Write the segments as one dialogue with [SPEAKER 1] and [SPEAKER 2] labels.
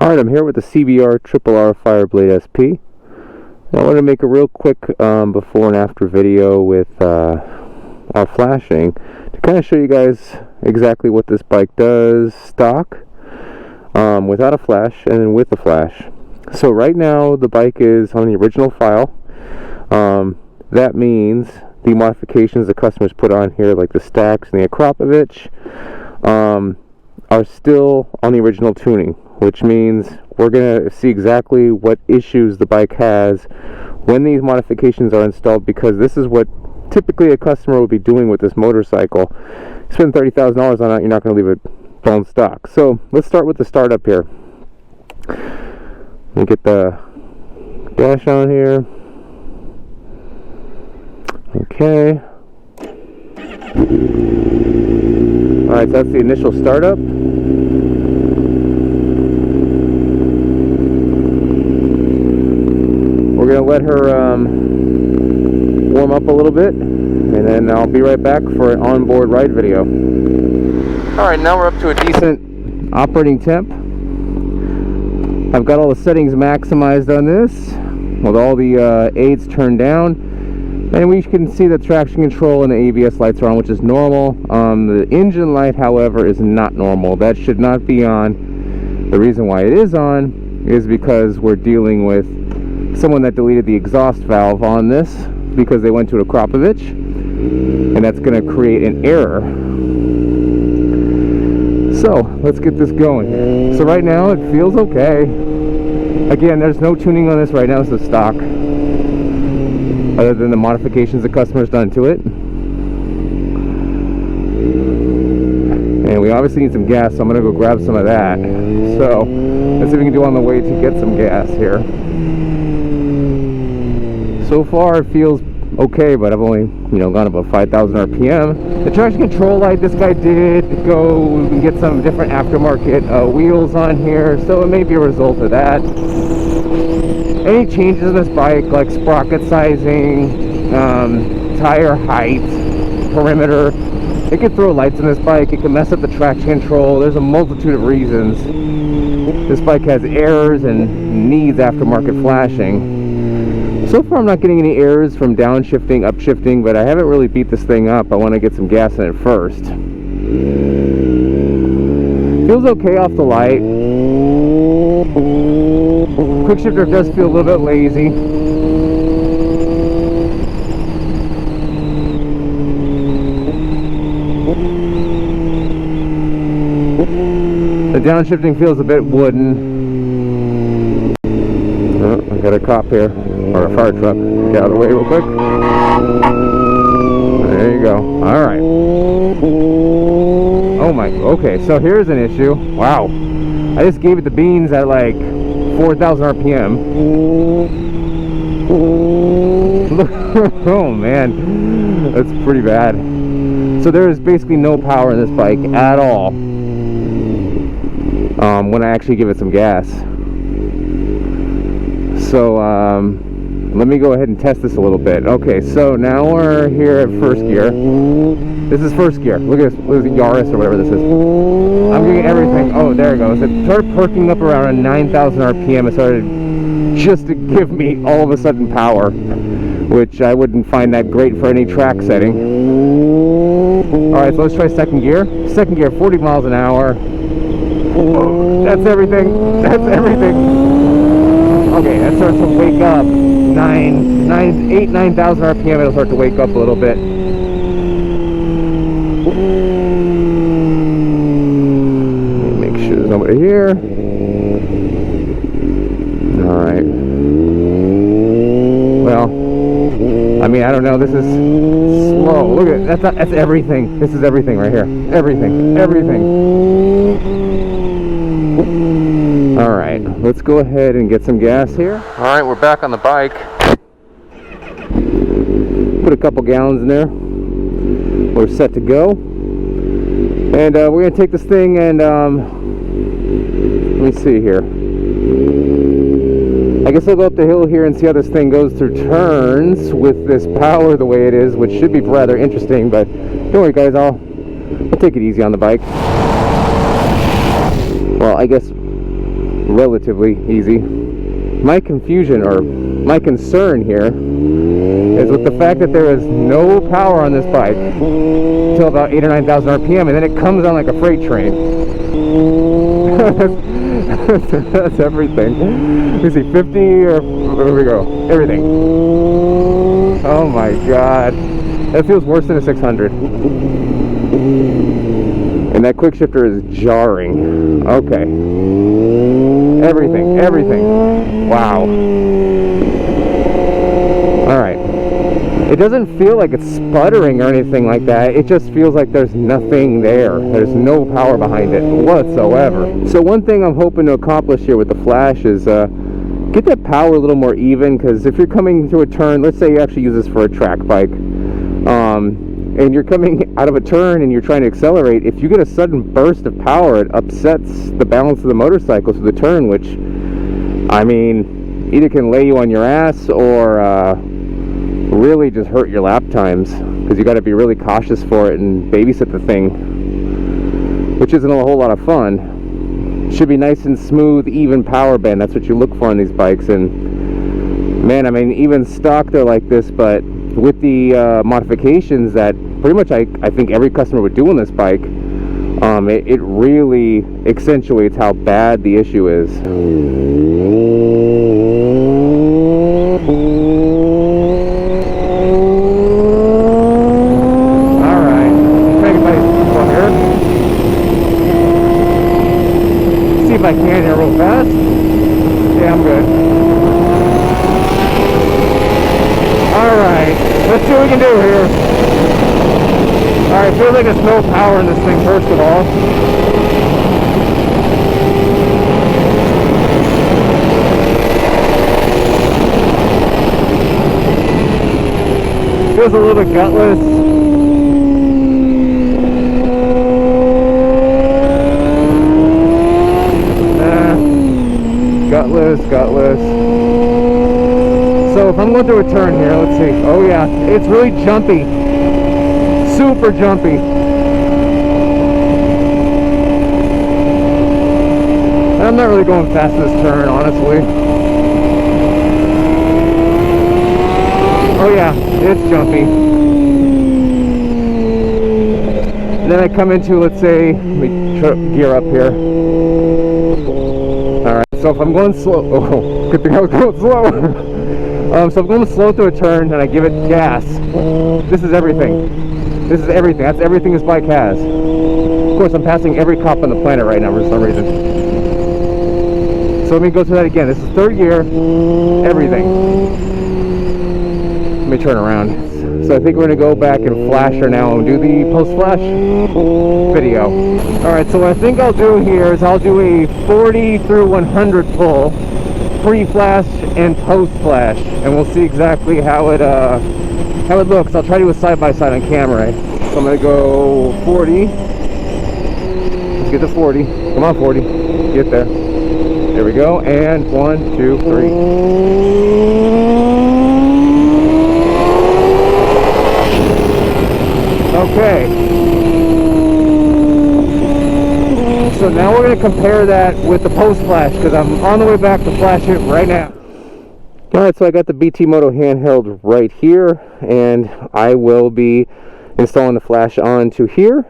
[SPEAKER 1] Alright, I'm here with the CBR1000RR-R Fireblade SP. I wanted to make a real quick before and after video with our flashing to kind of show you guys exactly what this bike does stock without a flash and then with a flash. So right now the bike is on the original file. That means the modifications the customers put on here, like the stacks and the Akrapovic, are still on the original tuning, which means we're going to see exactly what issues the bike has when these modifications are installed, because this is what typically a customer would be doing with this motorcycle. Spend $30,000 on it, you're not going to leave it bone stock. So let's start with the startup here. Let me get the dash on here. Okay. Alright, so that's the initial startup. We're going to let her warm up a little bit, and then I'll be right back for an onboard ride video. Alright, now we're up to a decent operating temp. I've got all the settings maximized on this, with all the aids turned down. And we can see the traction control and the ABS lights are on, which is normal. The engine light, however, is not normal. That should not be on. The reason why it is on is because we're dealing with someone that deleted the exhaust valve on this because they went to a Akrapovic, and that's going to create an error. So let's get this going. So right now it feels okay. Again, there's no tuning on this right now. This is stock, other than the modifications the customer's done to it. And we obviously need some gas, so I'm going to go grab some of that. So let's see if we can do on the way to get some gas here. So far it feels okay, but I've only, gone about 5,000 RPM. The traction control light, this guy did go and get some different aftermarket wheels on here, so it may be a result of that. Any changes in this bike, like sprocket sizing, tire height, perimeter, it can throw lights in this bike, it can mess up the traction control. There's a multitude of reasons this bike has errors and needs aftermarket flashing. So far I'm not getting any errors from downshifting, upshifting, but I haven't really beat this thing up. I want to get some gas in it first. Feels okay off the light. Quick shifter does feel a little bit lazy. The downshifting feels a bit wooden. Oh, I got a cop here, or a fire truck. Get out of the way real quick. There you go. All right. Oh my. Okay, so here's an issue. Wow. I just gave it the beans at like 4,000 RPM. Oh man, that's pretty bad. So there is basically no power in this bike at all when I actually give it some gas. So let me go ahead and test this a little bit. Okay, so now we're here at first gear. This is first gear. Look at this. What is it, Yaris or whatever this is? I'm getting everything. Oh, there it goes. It started perking up around 9,000 RPM. It started just to give me all of a sudden power, which I wouldn't find that great for any track setting. Alright, so let's try second gear. Second gear, 40 miles an hour. Oh, that's everything. That's everything. Okay, that starts to wake up. 9,000 RPM, it'll start to wake up a little bit. Make sure there's nobody here. Alright. Well, I mean, I don't know, this is slow. Look at that, that's everything. This is everything right here. Everything. Alright, let's go ahead and get some gas here. Alright, we're back on the bike. Put a couple gallons in there. We're set to go. And we're going to take this thing and, let me see here. I guess I'll go up the hill here and see how this thing goes through turns with this power the way it is, which should be rather interesting, but don't worry guys, I'll take it easy on the bike. Well, I guess relatively easy. My confusion, or my concern here, is with the fact that there is no power on this bike till about 8,000 or 9,000 RPM, and then it comes on like a freight train. That's everything. You see, 50, or where we go? Everything. Oh my god. That feels worse than a 600. And that quick shifter is jarring. Okay. Everything. Wow. Alright. It doesn't feel like it's sputtering or anything like that. It just feels like there's nothing there. There's no power behind it whatsoever. So one thing I'm hoping to accomplish here with the Flash is get that power a little more even, because if you're coming through a turn, let's say you actually use this for a track bike, and you're coming out of a turn and you're trying to accelerate, if you get a sudden burst of power, it upsets the balance of the motorcycle through the turn, which, I mean, either can lay you on your ass or really just hurt your lap times, because you got to be really cautious for it and babysit the thing, which isn't a whole lot of fun. It should be nice and smooth, even power band. That's what you look for on these bikes. And man, I mean, even stock they're like this, but with the modifications that pretty much I think every customer would do on this bike, it really accentuates how bad the issue is. If I can here real fast. Yeah, I'm good. Alright, let's see what we can do here. Alright, feels like there's no power in this thing, first of all. Feels a little bit gutless. Gutless. So if I'm going through a turn here, let's see. Oh yeah, it's really jumpy. Super jumpy. I'm not really going fast this turn, honestly. Oh yeah, it's jumpy. And then I come into, let's say, let me gear up here. So if I'm going slow, oh, good thing I was going slow. So I'm going slow through a turn and I give it gas. This is everything. This is everything. That's everything this bike has. Of course, I'm passing every cop on the planet right now for some reason. So let me go through that again. This is third gear, everything. Let me turn around. So I think we're going to go back and flash her now and do the post-flash video. Alright, so what I think I'll do here is I'll do a 40 through 100 pull, pre-flash and post-flash, and we'll see exactly how it looks. I'll try to do a side-by-side on camera. So I'm going to go 40. Let's get to 40. Come on, 40. Get there. There we go. And 1, 2, 3. Okay, so now we're going to compare that with the post flash, because I'm on the way back to flash it right now. Alright, so I got the BT Moto handheld right here, and I will be installing the flash onto here.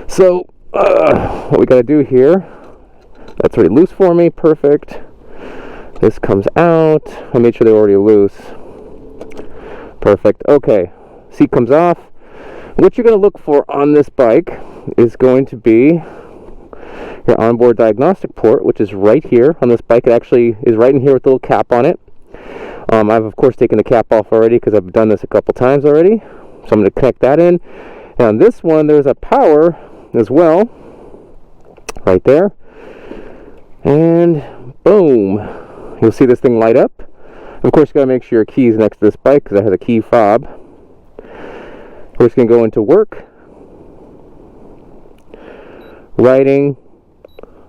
[SPEAKER 1] So what we got to do here, that's already loose for me, perfect. This comes out, I made sure they're already loose. Perfect, okay, seat comes off. What you're going to look for on this bike is going to be your onboard diagnostic port, which is right here on this bike. It actually is right in here with the little cap on it. I've of course taken the cap off already because I've done this a couple times already. So I'm going to connect that in. And on this one, there's a power as well, right there. And boom, you'll see this thing light up. Of course, you got to make sure your key is next to this bike because it has a key fob. We're just going to go into work, writing,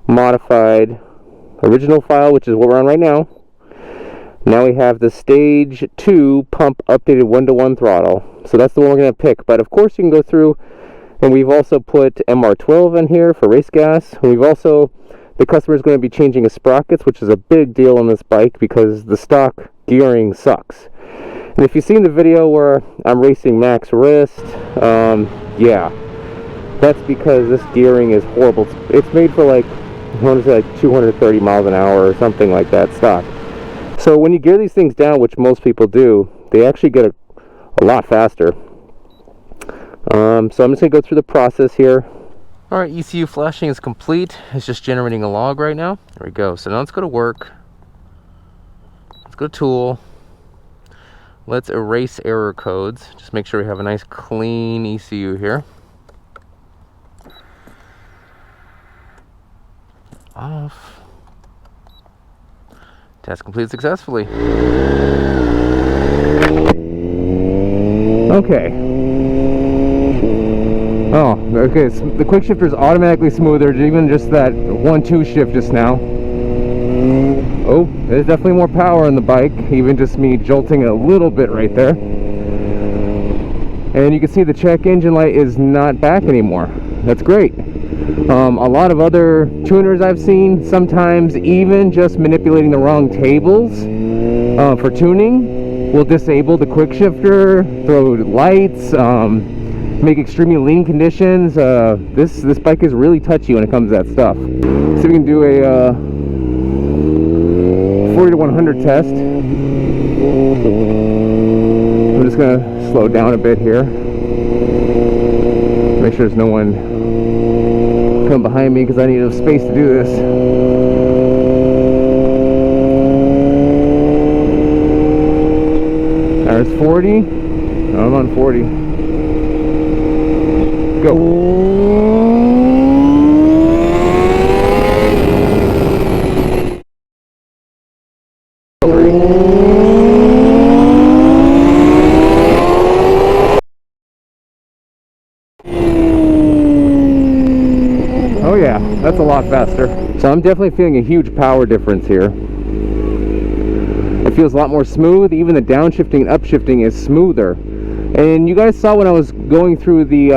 [SPEAKER 1] modified, original file, which is what we're on right now. Now we have the stage 2 pump updated 1-to-1 throttle. So that's the one we're going to pick. But of course you can go through, and we've also put MR12 in here for race gas. And we've also the customer is going to be changing his sprockets, which is a big deal on this bike because the stock gearing sucks. And if you've seen the video where I'm racing MaxWrist, yeah, that's because this gearing is horrible. It's made for like, I want to say like 230 miles an hour or something like that stock. So when you gear these things down, which most people do, they actually get a lot faster. So I'm just going to go through the process here. Alright, ECU flashing is complete. It's just generating a log right now. There we go. So now let's go to work. Let's go to tool. Let's erase error codes. Just make sure we have a nice clean ECU here. Off. Test completed successfully. Okay. Oh, okay. So the quick shifter is automatically smoother, even just that 1-2 shift just now. Oh, there's definitely more power in the bike, even just me jolting a little bit right there. And you can see the check engine light is not back anymore. That's great. A lot of other tuners I've seen, sometimes even just manipulating the wrong tables for tuning, will disable the quick shifter, throw lights, make extremely lean conditions. This bike is really touchy when it comes to that stuff. See if we can do a 40 to 100 test. I'm just going to slow down a bit here. Make sure there's no one coming behind me because I need enough space to do this. There's 40. I'm on 40. Go. Oh yeah, that's a lot faster. So I'm definitely feeling a huge power difference here. It feels a lot more smooth. Even the downshifting and upshifting is smoother. And you guys saw when I was going through the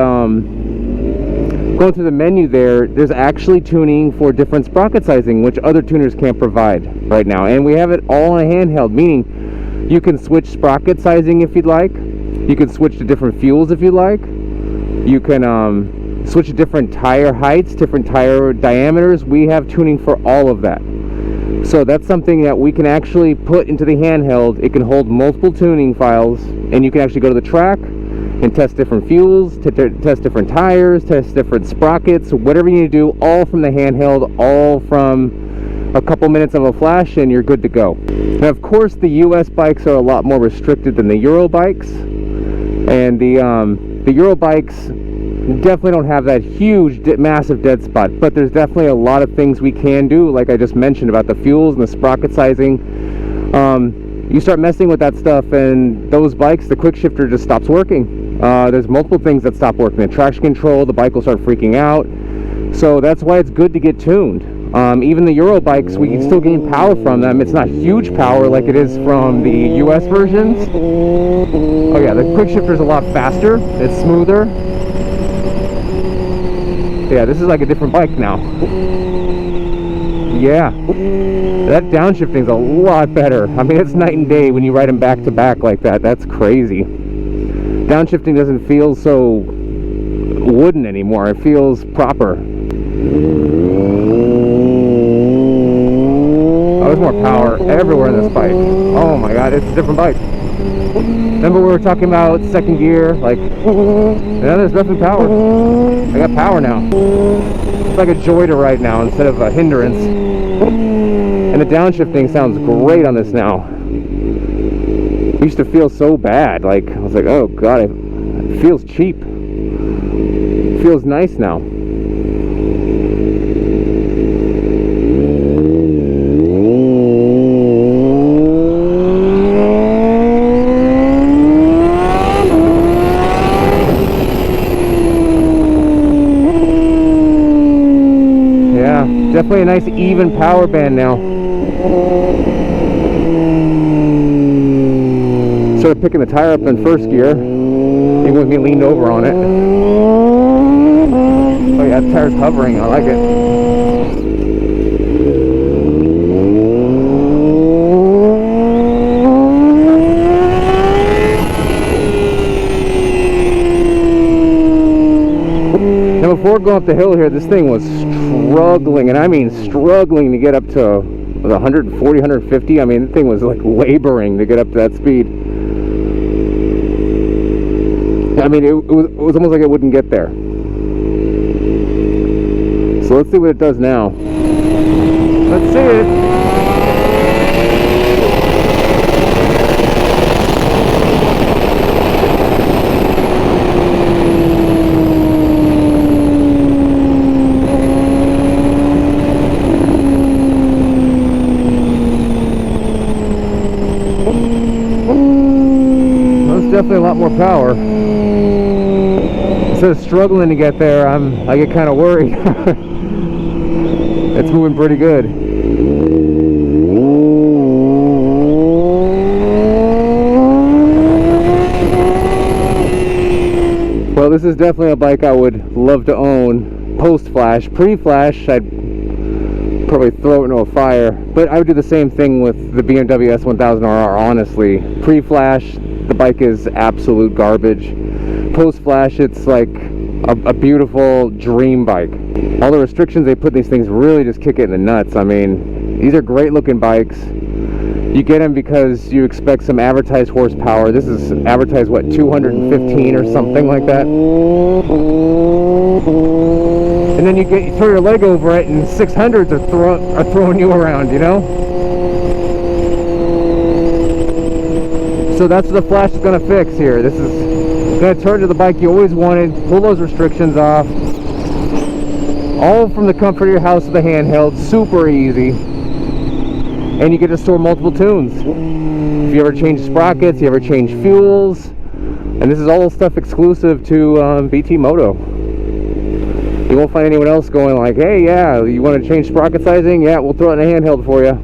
[SPEAKER 1] menu there, there's actually tuning for different sprocket sizing, which other tuners can't provide right now. And we have it all on a handheld, meaning you can switch sprocket sizing if you'd like. You can switch to different fuels if you'd like. You can switch to different tire heights, different tire diameters. We have tuning for all of that. So that's something that we can actually put into the handheld. It can hold multiple tuning files, and you can actually go to the track and test different fuels, test different tires, test different sprockets, whatever you need to do, all from the handheld, all from a couple minutes of a flash, and you're good to go. Now, of course, the US bikes are a lot more restricted than the Euro bikes, and the Euro bikes definitely don't have that huge massive dead spot, but there's definitely a lot of things we can do, like I just mentioned about the fuels and the sprocket sizing. You start messing with that stuff and those bikes, the quick shifter just stops working. There's multiple things that stop working. The traction control, the bike will start freaking out. So that's why it's good to get tuned. Even the Euro bikes, we can still gain power from them. It's not huge power like it is from the US versions. Oh yeah, the quick shifter is a lot faster. It's smoother. Yeah, this is like a different bike now. Yeah, that downshifting is a lot better. I mean, it's night and day when you ride them back to back like that. That's crazy. Downshifting doesn't feel so wooden anymore. It feels proper. Oh, there's more power everywhere in this bike. Oh my god, it's a different bike. Remember we were talking about second gear, like, yeah, there's definitely power. I got power now. It's like a joy to ride now instead of a hindrance. And the downshifting sounds great on this now. It used to feel so bad, like, I was like, oh god, it feels cheap. It feels nice now. Definitely a nice even power band now. Started picking the tire up in first gear, even with me leaned over on it. Oh yeah, the tire's hovering, I like it. before going up the hill here, this thing was struggling, and I mean struggling to get up to 140, 150. I mean, the thing was like laboring to get up to that speed. I mean, it was almost like it wouldn't get there. So let's see what it does now. Let's see it. Definitely a lot more power. Instead of struggling to get there, I get kind of worried. It's moving pretty good. Well, this is definitely a bike I would love to own post-flash. Pre-flash, I'd probably throw it into a fire, but I would do the same thing with the BMW S1000RR, honestly. Pre-flash, the bike is absolute garbage. Post-flash, it's like a beautiful dream bike. All the restrictions they put in these things really just kick it in the nuts. I mean, these are great looking bikes. You get them because you expect some advertised horsepower. This is advertised, what, 215 or something like that? And then you throw your leg over it and 600s are throwing you around, you know? So that's what the flash is going to fix here. This is going to turn to the bike you always wanted, pull those restrictions off, all from the comfort of your house with the handheld, super easy, and you get to store multiple tunes. If you ever change sprockets, you ever change fuels, and this is all stuff exclusive to BT Moto. You won't find anyone else going like, hey, yeah, you want to change sprocket sizing? Yeah, we'll throw it in a handheld for you.